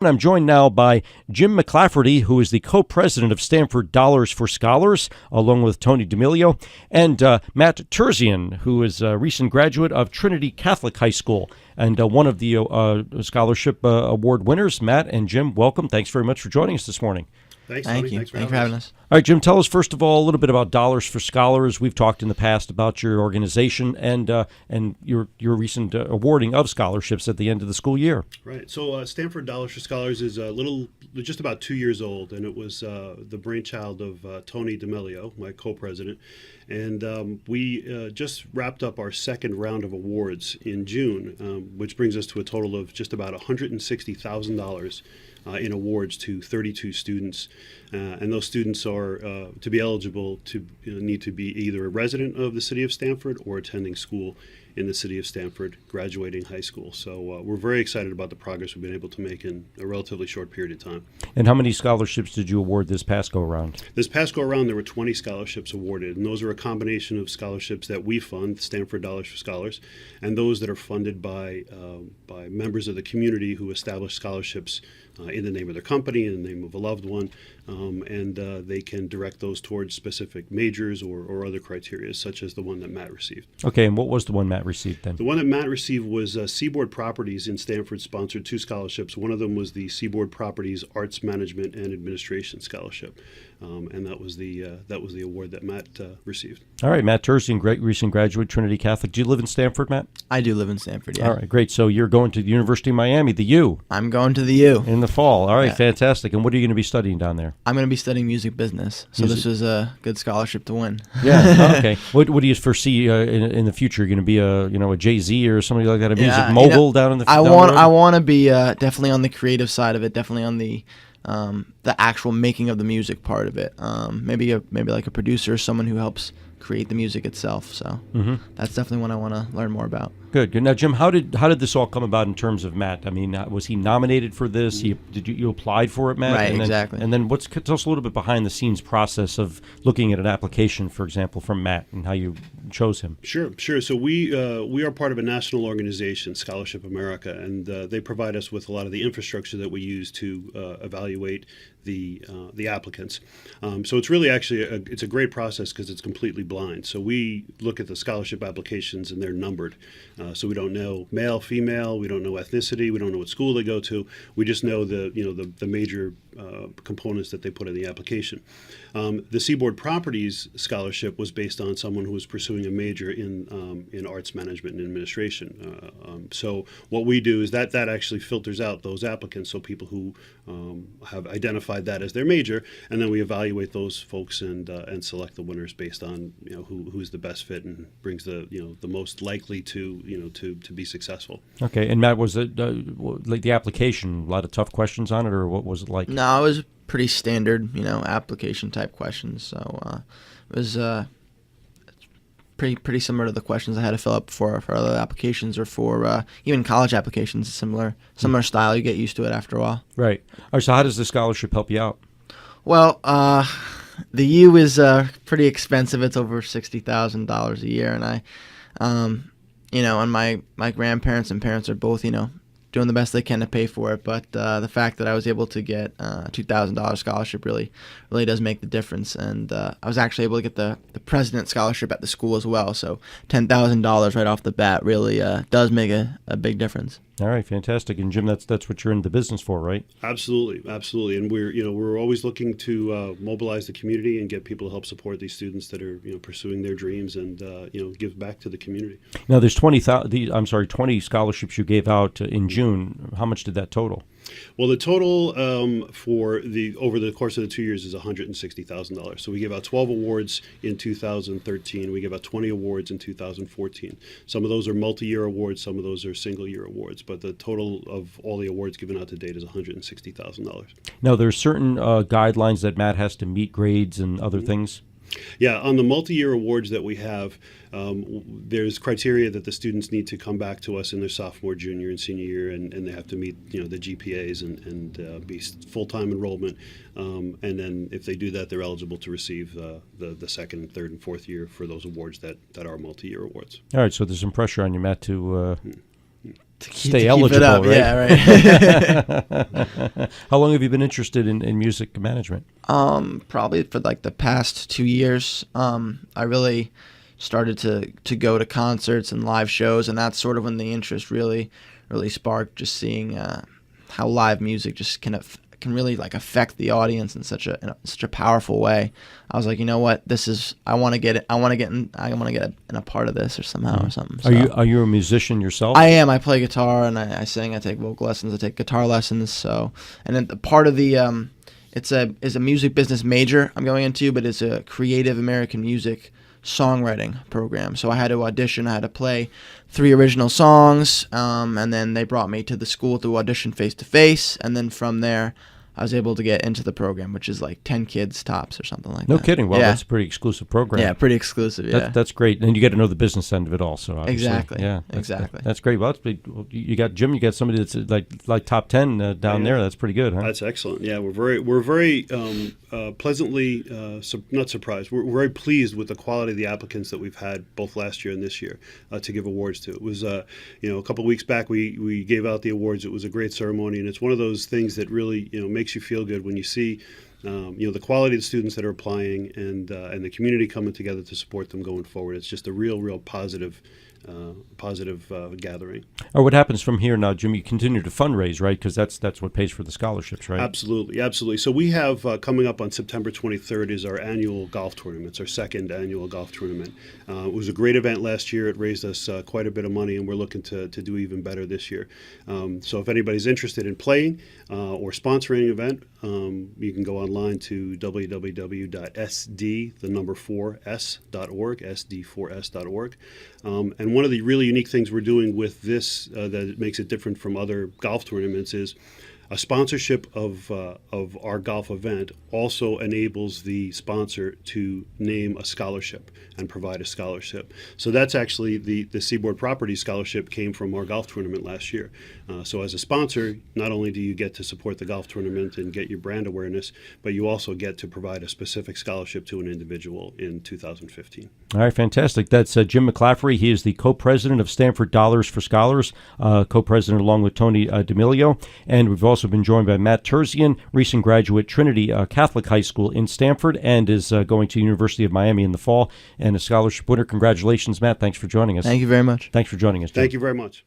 I'm joined now by Jim McClafferty, who is the co-president of Stanford Dollars for Scholars, along with Tony D'Amelio, and Matt Terzian, who is a recent graduate of Trinity Catholic High School and one of the scholarship award winners. Matt and Jim, welcome. Thanks very much for joining us this morning. Thanks, Thank Tony. you. Thanks for having us. All right, Jim, tell us first of all a little bit about Dollars for Scholars. We've talked in the past about your organization and your recent awarding of scholarships at the end of the school year. Right. So Stanford Dollars for Scholars is just about 2 years old, and it was the brainchild of Tony D'Amelio, my co-president. And we just wrapped up our second round of awards in June, which brings us to a total of just about $160,000 in awards to 32 students. And those students are, to be eligible, to need to be either a resident of the city of Stamford or attending school in the city of Stanford, graduating high school. So we're very excited about the progress we've been able to make in a relatively short period of time. And how many scholarships did you award this past go-around? This past go-around, there were 20 scholarships awarded, and those are a combination of scholarships that we fund, Stanford Dollars for Scholars, and those that are funded by members of the community who establish scholarships in the name of their company, in the name of a loved one, and they can direct those towards specific majors or other criteria, such as the one that Matt received. Okay, and what was the one Matt received then? The one that Matt received was Seaboard Properties in Stanford sponsored 2 scholarships. One of them was the Seaboard Properties Arts Management and Administration Scholarship, and that was the award that Matt received. All right, Matt Terzian, great recent graduate, Trinity Catholic. Do you live in Stanford, Matt? I do live in Stanford, yeah. All right, great. So you're going to the University of Miami, the U. I'm going to the U. In the fall. All right, Yeah. Fantastic. And what are you going to be studying down there? I'm going to be studying music business, so this is a good scholarship to win. Yeah. Okay. What do you foresee in the future? You're going to be a Jay-Z or somebody like that, a music mogul down in the I down want the road? I want to be definitely on the creative side of it, definitely on the actual making of the music part of it. Maybe like a producer, someone who helps create the music itself. So that's definitely what I want to learn more about. Good. Now, Jim, how did this all come about in terms of Matt? I mean, was he nominated for this? Did you applied for it, Matt? Right, And then, exactly. And then tell us a little bit behind the scenes process of looking at an application, for example, from Matt and how you chose him. Sure. So we are part of a national organization, Scholarship America, and they provide us with a lot of the infrastructure that we use to evaluate the applicants. So it's really actually it's a great process because it's completely blind. So we look at the scholarship applications and they're numbered. So we don't know male, female, we don't know ethnicity, we don't know what school they go to. We just know the major components that they put in the application. The Seaboard Properties Scholarship was based on someone who was pursuing a major in arts management and administration. So what we do is that actually filters out those applicants, so people who have identified that as their major, and then we evaluate those folks and select the winners based on who's the best fit and brings the most likely to be successful. Okay. And Matt, was it like the application, a lot of tough questions on it, or what was it like? No, it was pretty standard, application type questions. So it was pretty similar to the questions I had to fill up for other applications or for even college applications. Similar style. You get used to it after a while. Right. All right. So how does the scholarship help you out? Well, the U is pretty expensive. It's over $60,000 a year, and I, and my grandparents and parents are both, doing the best they can to pay for it. But the fact that I was able to get a $2,000 scholarship really does make the difference. And I was actually able to get the president scholarship at the school as well. So $10,000 right off the bat really does make a big difference. All right, fantastic. And Jim, that's what you're in the business for, right? Absolutely. And we're always looking to mobilize the community and get people to help support these students that are pursuing their dreams and give back to the community. Now, there's 20 scholarships you gave out in June. How much did that total? Well, the total over the course of the 2 years is $160,000. So we gave out 12 awards in 2013. We gave out 20 awards in 2014. Some of those are multi-year awards. Some of those are single-year awards. But the total of all the awards given out to date is $160,000. Now, there's certain guidelines that Matt has to meet, grades and other things. Yeah, on the multi-year awards that we have, there's criteria that the students need to come back to us in their sophomore, junior, and senior year, and they have to meet the GPAs and be full-time enrollment. And then if they do that, they're eligible to receive the second, third, and fourth year for those awards that are multi-year awards. All right, so there's some pressure on you, Matt, to stay eligible, it up. right? Yeah, right. How long have you been interested in music management? Probably for like the past 2 years. I really started to go to concerts and live shows, and that's sort of when the interest really sparked. Just seeing how live music just can really like affect the audience in such a powerful way. I was like, you know what, I want to get in a part of this or somehow or something. So, Are you a musician yourself? I am. I play guitar and I sing. I take vocal lessons. I take guitar lessons. So, and then the part of the it's a music business major I'm going into, but it's a creative American music songwriting program. So I had to audition. I had to play 3 original songs, and then they brought me to the school to audition face to face, and then from there I was able to get into the program, which is like 10 kids tops or something like that. No kidding. Well, yeah. That's a pretty exclusive program. Yeah, pretty exclusive. Yeah, that's great. And you get to know the business end of it also, obviously. Exactly. Yeah, exactly. That's great. Well, you got Jim. You got somebody that's like top 10 down there. That's pretty good, huh? That's excellent. Yeah, we're very pleasantly not surprised. We're very pleased with the quality of the applicants that we've had both last year and this year to give awards to. It was a couple of weeks back we gave out the awards. It was a great ceremony, and it's one of those things that really makes you feel good when you see the quality of the students that are applying and the community coming together to support them going forward. It's just a real positive gathering. Or what happens from here now, Jim? You continue to fundraise, right? Because that's what pays for the scholarships, right? Absolutely. So we have coming up on September 23rd is our annual golf tournament. It's our second annual golf tournament. It was a great event last year. It raised us quite a bit of money, and we're looking to do even better this year. So if anybody's interested in playing or sponsoring an event, you can go online to www.sd4s.org, sd4s.org. And one of the really unique things we're doing with this that makes it different from other golf tournaments is a sponsorship of our golf event also enables the sponsor to name a scholarship and provide a scholarship. So that's actually the Seaboard Property Scholarship came from our golf tournament last year. So as a sponsor, not only do you get to support the golf tournament and get your brand awareness, but you also get to provide a specific scholarship to an individual in 2015. All right, fantastic. That's Jim McClafferty. He is the co-president of Stanford Dollars for Scholars, co-president along with Tony D'Amelio. And we've also been joined by Matt Terzian, recent graduate, Trinity Catholic High School in Stamford, and is going to University of Miami in the fall, and a scholarship winner. Congratulations, Matt. Thanks for joining us. Thank you very much. Thanks for joining us, Jim. Thank you very much.